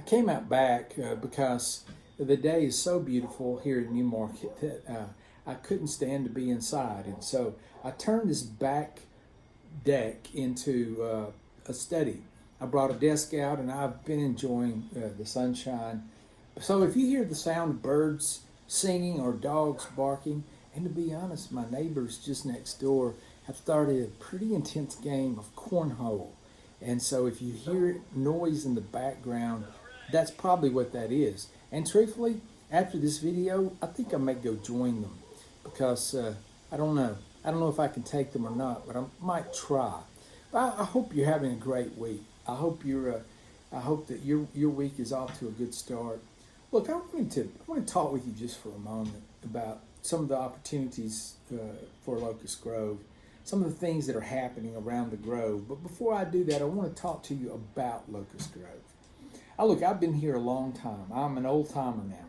I came out back because the day is so beautiful here in Newmarket that I couldn't stand to be inside. And so I turned this back deck into a study. I brought a desk out and I've been enjoying the sunshine. So if you hear the sound of birds singing or dogs barking, and to be honest, my neighbors just next door have started a pretty intense game of cornhole. And so if you hear noise in the background, that's probably what that is. And truthfully, after this video, I think I may go join them because I don't know. I don't know if I can take them or not, but I might try. But I hope you're having a great week. I hope I hope that your week is off to a good start. Look, I want to talk with you just for a moment about some of the opportunities for Locust Grove, some of the things that are happening around the Grove. But before I do that, I want to talk to you about Locust Grove. Look, I've been here a long time. I'm an old timer now.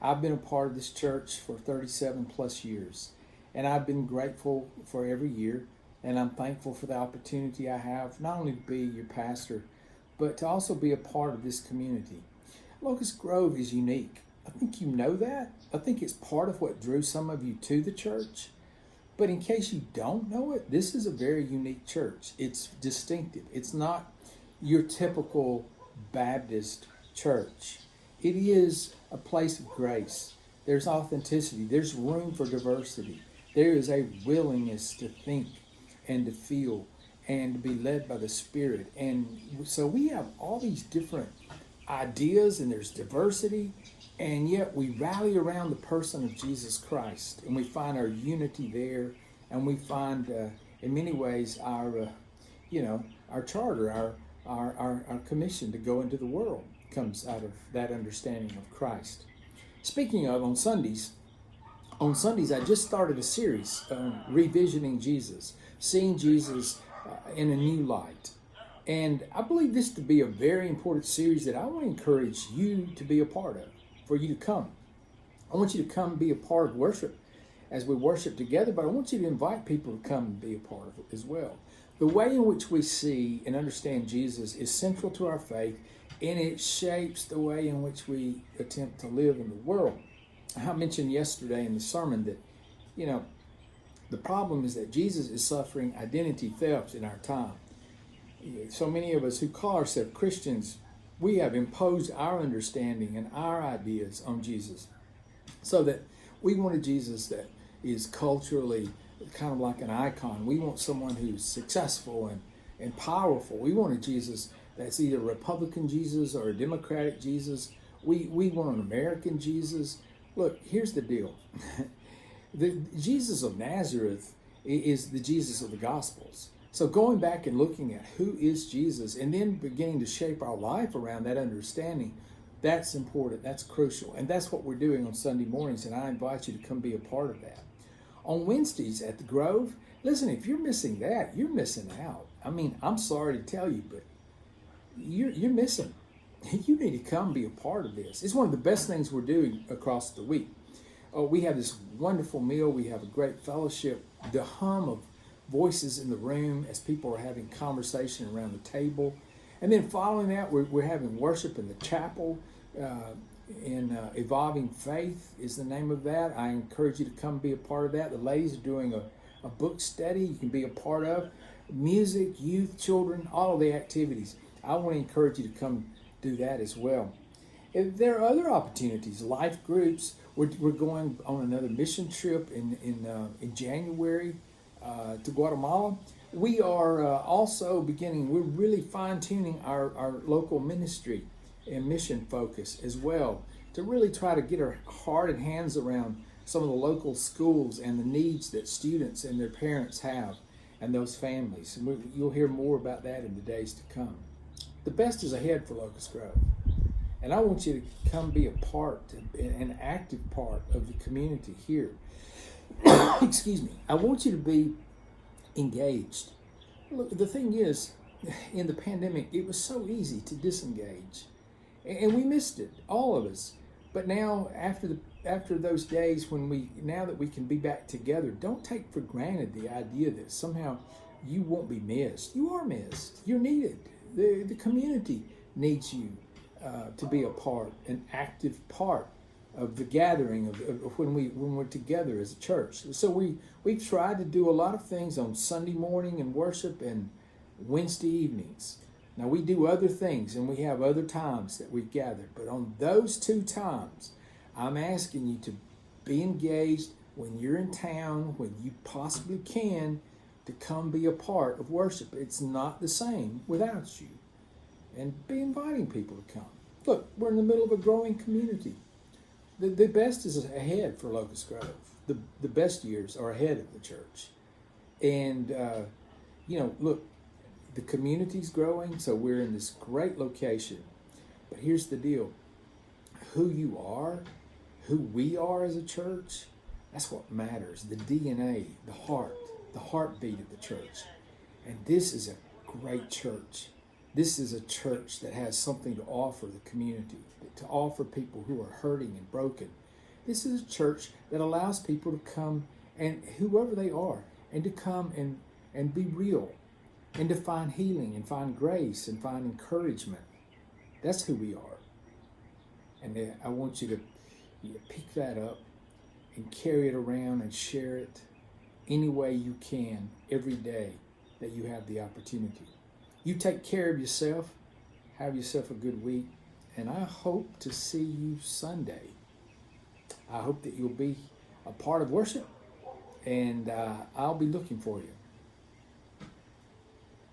I've been a part of this church for 37 plus years, and I've been grateful for every year, and I'm thankful for the opportunity I have not only to be your pastor, but to also be a part of this community. Locust Grove is unique. I think you know that. I think it's part of what drew some of you to the church. But in case you don't know it, this is a very unique church. It's distinctive. It's not your typical Baptist church. It is a place of grace. There's authenticity. There's room for diversity. There is a willingness to think and to feel and to be led by the Spirit. And so we have all these different ideas and there's diversity, and yet we rally around the person of Jesus Christ and we find our unity there, and we find in many ways our our charter, our commission to go into the world comes out of that understanding of Christ. Speaking of, on Sundays I just started a series revisiting Jesus, seeing Jesus in a new light. And I believe this to be a very important series that I want to encourage you to be a part of, for you to come. I want you to come be a part of worship as we worship together, but I want you to invite people to come and be a part of it as well. The way in which we see and understand Jesus is central to our faith, and it shapes the way in which we attempt to live in the world. I mentioned yesterday in the sermon that, the problem is that Jesus is suffering identity theft in our time. So many of us who call ourselves Christians, we have imposed our understanding and our ideas on Jesus, so that we want a Jesus that is culturally kind of like an icon. We want someone who's successful and powerful. We want a Jesus that's either a Republican Jesus or a Democratic Jesus. We want an American Jesus. Look, here's the deal. The Jesus of Nazareth is the Jesus of the Gospels. So going back and looking at who is Jesus and then beginning to shape our life around that understanding, that's important, that's crucial. And that's what we're doing on Sunday mornings, and I invite you to come be a part of that. On Wednesdays at the Grove, listen, if you're missing that, you're missing out. I mean, I'm sorry to tell you, but you're missing. You need to come be a part of this. It's one of the best things we're doing across the week. We have this wonderful meal. We have a great fellowship. The hum of voices in the room as people are having conversation around the table. And then following that, we're having worship in the chapel. Evolving Faith is the name of that. I encourage you to come be a part of that. The ladies are doing a book study you can be a part of. Music, youth, children, all of the activities. I want to encourage you to come do that as well. If there are other opportunities, life groups. We're going on another mission trip in January to Guatemala. We are also we're really fine-tuning our local ministry and mission focus as well, to really try to get our heart and hands around some of the local schools and the needs that students and their parents have and those families. And you'll hear more about that in the days to come. The best is ahead for Locust Grove. And I want you to come be a part, an active part of the community here. Excuse me. I want you to be engaged. Look, the thing is, in the pandemic, it was so easy to disengage. And we missed it, all of us. But now, after those days now that we can be back together, don't take for granted the idea that somehow you won't be missed. You are missed. You're needed. The community needs you. to be a part, an active part of the gathering of when we're together as a church. So we try to do a lot of things on Sunday morning and worship and Wednesday evenings. Now we do other things and we have other times that we gather, but on those two times, I'm asking you to be engaged when you're in town, when you possibly can, to come be a part of worship. It's not the same without you. And be inviting people to come. Look, we're in the middle of a growing community. The best is ahead for Locust Grove. The best years are ahead of the church. And, look, the community's growing, so we're in this great location. But here's the deal. Who you are, who we are as a church, that's what matters. The DNA, the heartbeat of the church. And this is a great church. This is a church that has something to offer the community, to offer people who are hurting and broken. This is a church that allows people to come, and whoever they are, and to come and be real, and to find healing and find grace and find encouragement. That's who we are. And I want you to pick that up and carry it around and share it any way you can every day that you have the opportunity. You take care of yourself. Have yourself a good week. And I hope to see you Sunday. I hope that you'll be a part of worship. And I'll be looking for you.